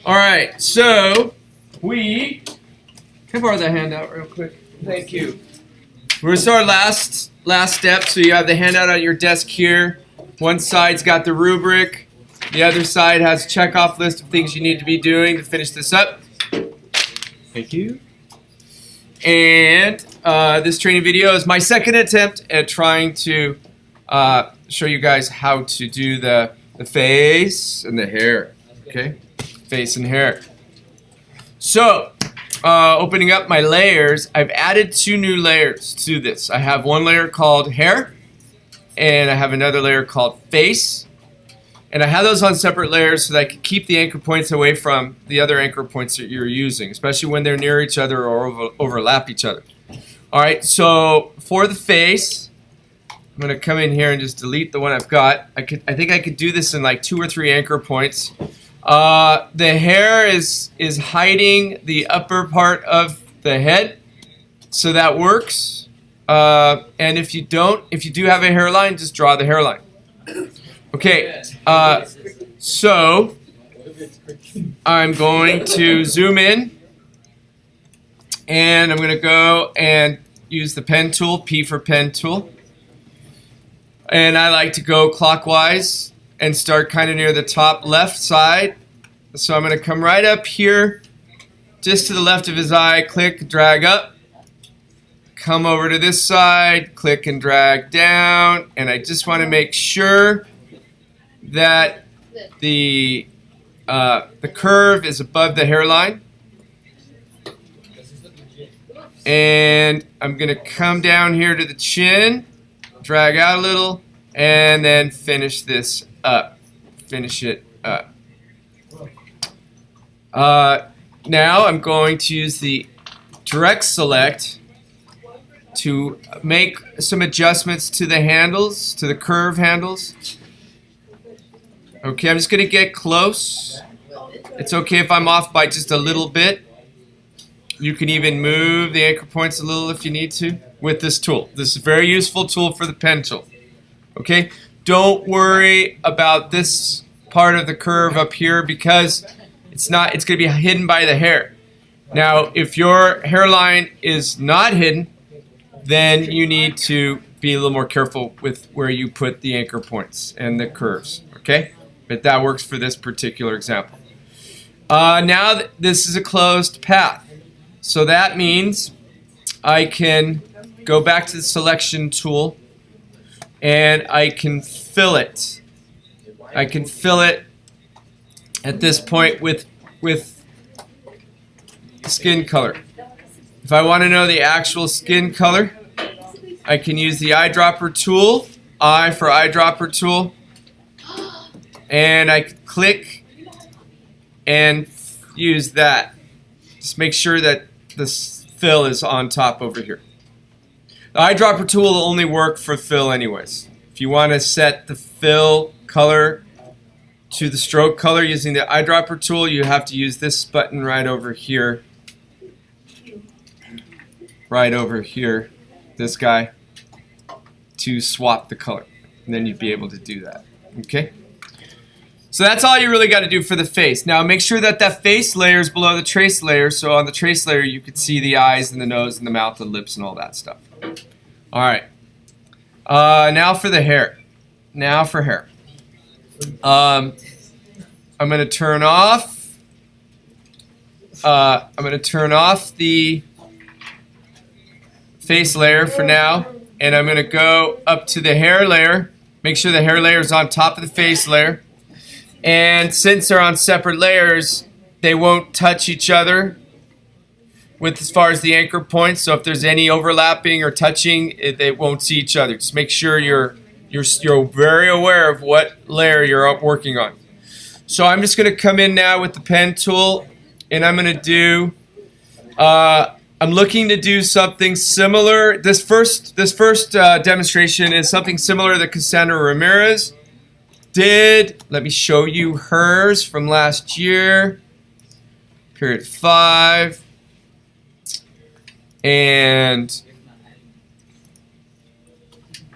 All right, so can I borrow that handout real quick? Thank you. We're gonna start last step. So you have the handout on your desk here. One side's got the rubric. The other side has a checkoff list of things you need to be doing to finish this up. Thank you. And this training video is my second attempt at trying to show you guys how to do the face and the hair. Okay, face and hair. So, opening up my layers, I've added 2 new layers to this. I have one layer called hair, and I have another layer called face. And I have those on separate layers so that I can keep the anchor points away from the other anchor points that you're using, especially when they're near each other or overlap each other. All right, so for the face, I'm going to come in here and just delete the one I've got. I think I could do this in like 2 or 3 anchor points. The hair is hiding the upper part of the head, so that works. And if you do have a hairline, just draw the hairline. Okay, so I'm going to zoom in, and I'm going to go and use the pen tool, P for pen tool. And I like to go clockwise and start kind of near the top left side. So I'm going to come right up here, just to the left of his eye, click, drag up. Come over to this side, click and drag down. And I just want to make sure that the curve is above the hairline. And I'm going to come down here to the chin, drag out a little, and then finish this up. Finish it up. Now I'm going to use the direct select to make some adjustments to the handles, to the curve handles. Okay, I'm just going to get close. It's okay if I'm off by just a little bit. You can even move the anchor points a little if you need to with this tool. This is a very useful tool for the pen tool. Okay, don't worry about this part of the curve up here because it's going to be hidden by the hair. Now, if your hairline is not hidden, then you need to be a little more careful with where you put the anchor points and the curves. Okay, but that works for this particular example. Now this is a closed path. So that means I can go back to the selection tool and I can fill it. I can fill it at this point with skin color. If I want to know the actual skin color, I can use the eyedropper tool, I for eyedropper tool, and I click and use that. Just make sure that the fill is on top over here. The eyedropper tool will only work for fill anyways. If you want to set the fill color to the stroke color using the eyedropper tool, you have to use this button right over here. Right over here, this guy, to swap the color. And then you'd be able to do that. Okay? So that's all you really got to do for the face. Now make sure that that face layer is below the trace layer, so on the trace layer you can see the eyes and the nose and the mouth and lips and all that stuff. Alright. Now for the hair. Now for hair. I'm going to turn off the face layer for now, and I'm going to go up to the hair layer. Make sure the hair layer is on top of the face layer. And since they're on separate layers, they won't touch each other with as far as the anchor points. So if there's any overlapping or touching, they won't see each other. Just make sure you're very aware of what layer you're working on. So I'm just going to come in now with the pen tool, and I'm going to do. I'm looking to do something similar. This first demonstration is something similar that Cassandra Ramirez did. Let me show you hers from last year, period 5. And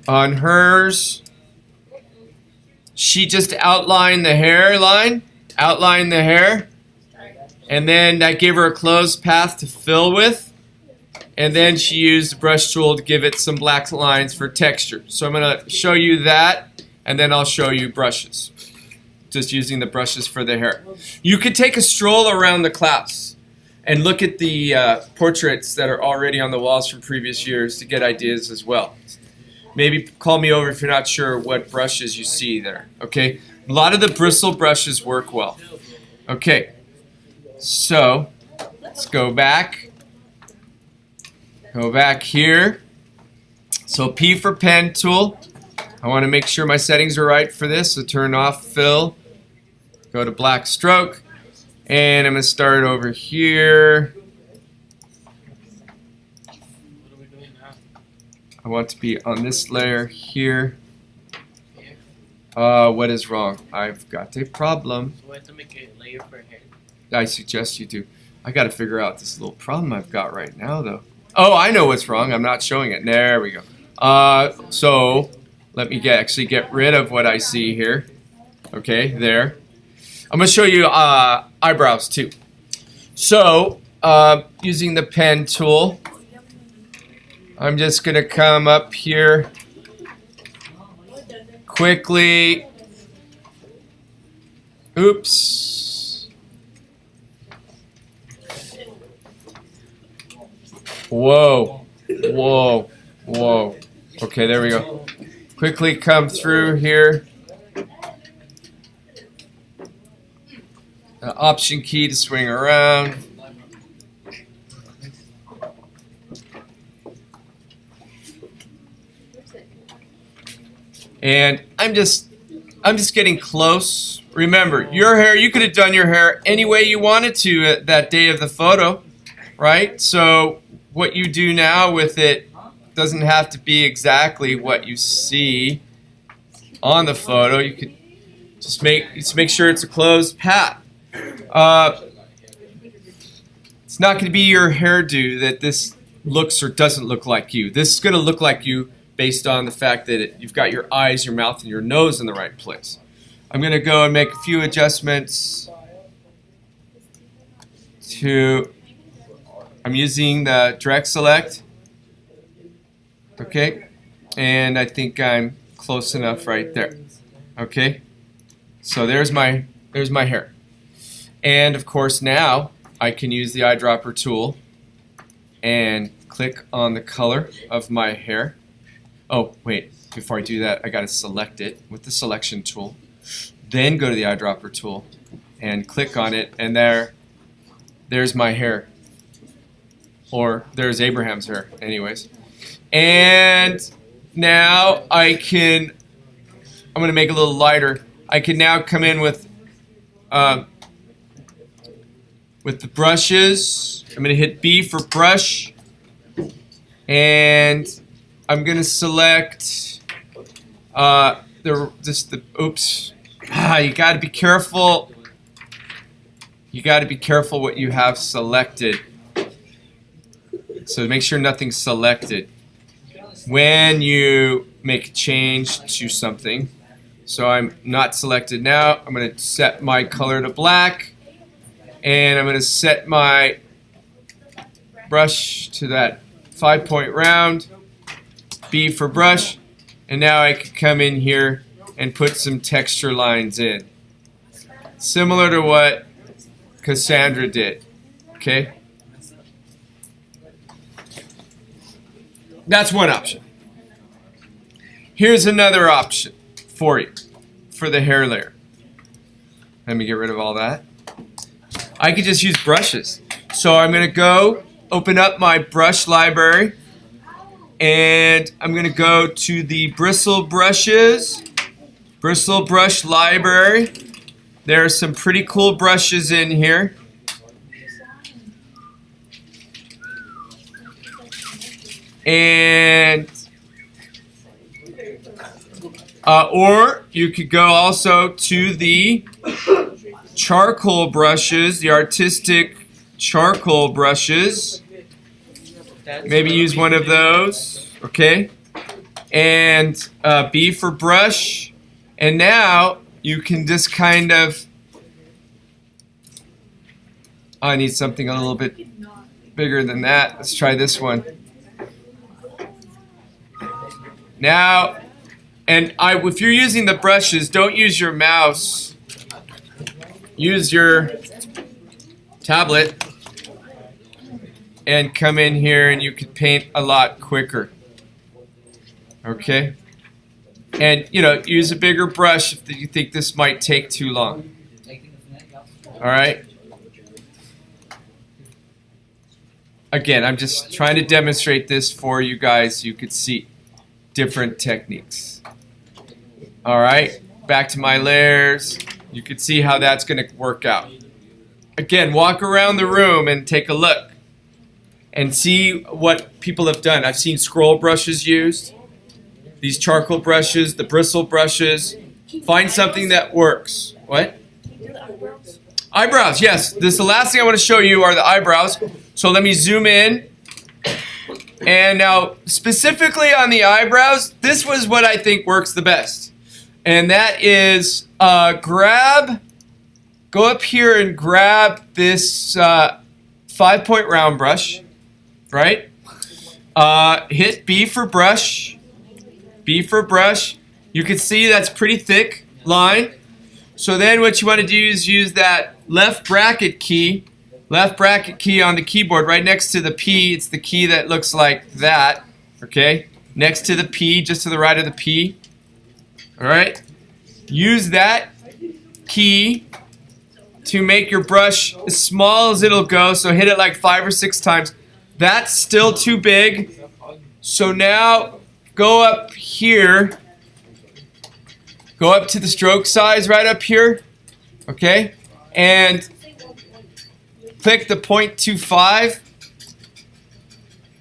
on hers, she just outlined the hairline, outlined the hair, And then that gave her a closed path to fill with. And then she used the brush tool to give it some black lines for texture. So I'm going to show you that, and then I'll show you brushes. Just using the brushes for the hair. You could take a stroll around the class and look at the portraits that are already on the walls from previous years to get ideas as well. Maybe call me over if you're not sure what brushes you see there. Okay? A lot of the bristle brushes work well. Okay. So, let's go back. Go back here. So P for pen tool. I want to make sure my settings are right for this. So turn off fill. Go to black stroke. And I'm going to start over here. I want to be on this layer here. What is wrong? I've got a problem. So I have to make a layer for hair. I suggest you do. I got to figure out this little problem I've got right now, though. Oh, I know what's wrong. I'm not showing it. There we go. So let me actually get rid of what I see here. Okay, there. I'm going to show you eyebrows too. So using the pen tool, I'm just going to come up here quickly. Oops. Whoa, whoa, whoa. Okay, there we go. Quickly come through here. Option key to swing around. And I'm just getting close. Remember, your hair, you could have done your hair any way you wanted to that day of the photo, right? So what you do now with it doesn't have to be exactly what you see on the photo. You could just make sure it's a closed path. It's not going to be your hairdo that this looks or doesn't look like you. This is going to look like you based on the fact that you've got your eyes, your mouth, and your nose in the right place. I'm going to go and make a few adjustments to... I'm using the direct select, okay, and I think I'm close enough right there, okay. So there's my hair, and of course now I can use the eyedropper tool and click on the color of my hair. Oh wait, before I do that, I got to select it with the selection tool, then go to the eyedropper tool and click on it, and there's my hair. Or there's Abraham's hair, anyways. And now I'm going to make it a little lighter. I can now come in with the brushes. I'm going to hit B for brush. And I'm going to select oops. You got to be careful. You got to be careful what you have selected. So make sure nothing's selected when you make a change to something. So I'm not selected now. I'm going to set my color to black, and I'm going to set my brush to that 5-point round, B for brush, and now I can come in here and put some texture lines in, similar to what Cassandra did. Okay? That's one option. Here's another option for you, for the hair layer. Let me get rid of all that. I could just use brushes. So I'm going to go open up my brush library, and I'm going to go to the bristle brushes, bristle brush library. There are some pretty cool brushes in here. And or you could go also to the charcoal brushes, the artistic charcoal brushes. Maybe use one of those, okay? And B for brush. And now you can just kind of I need something a little bit bigger than that. Let's try this one. Now, if you're using the brushes, don't use your mouse. Use your tablet and come in here and you can paint a lot quicker. Okay? And, use a bigger brush if you think this might take too long. Alright? Again, I'm just trying to demonstrate this for you guys so you could see different techniques. Alright, back to my layers. You can see how that's going to work out. Again, walk around the room and take a look and see what people have done. I've seen scroll brushes used, these charcoal brushes, the bristle brushes. Find something that works. What? Eyebrows, yes. This is the last thing I want to show you are the eyebrows. So let me zoom in. And now, specifically on the eyebrows, this was what I think works the best. And that is go up here and grab this 5-point round brush, right? Hit B for brush. B for brush. You can see that's pretty thick line. So then what you want to do is use that left bracket key on the keyboard right next to the P. It's the key that looks like that, okay? Next to the P, just to the right of the P. All right? Use that key to make your brush as small as it'll go, so hit it like 5 or 6 times. That's still too big. So now go up here. Go up to the stroke size right up here, okay? And click the 0.25.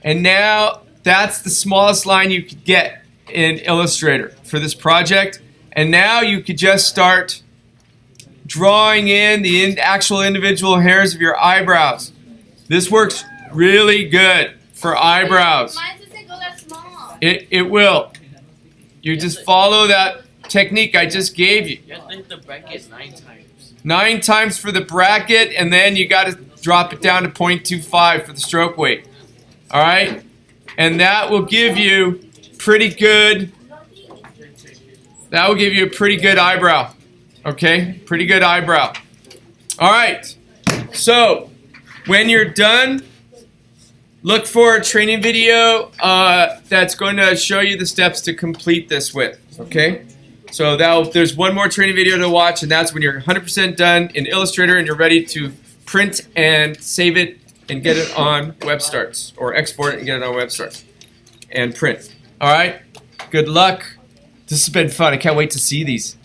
And now that's the smallest line you could get in Illustrator for this project. And now you could just start drawing in the actual individual hairs of your eyebrows. This works really good for eyebrows. Mine doesn't go that small. It will. You just follow that technique I just gave you. You have to hit the bracket 9 times. 9 times for the bracket, and then you got to drop it down to 0.25 for the stroke weight. All right? And that will give you pretty good. That will give you a pretty good eyebrow. Okay? Pretty good eyebrow. All right. So, when you're done, look for a training video that's going to show you the steps to complete this with. Okay? So there's one more training video to watch, and that's when you're 100% done in Illustrator and you're ready to print and save it and get it on WebStarts, or export it and get it on WebStarts and print. All right? Good luck. This has been fun. I can't wait to see these.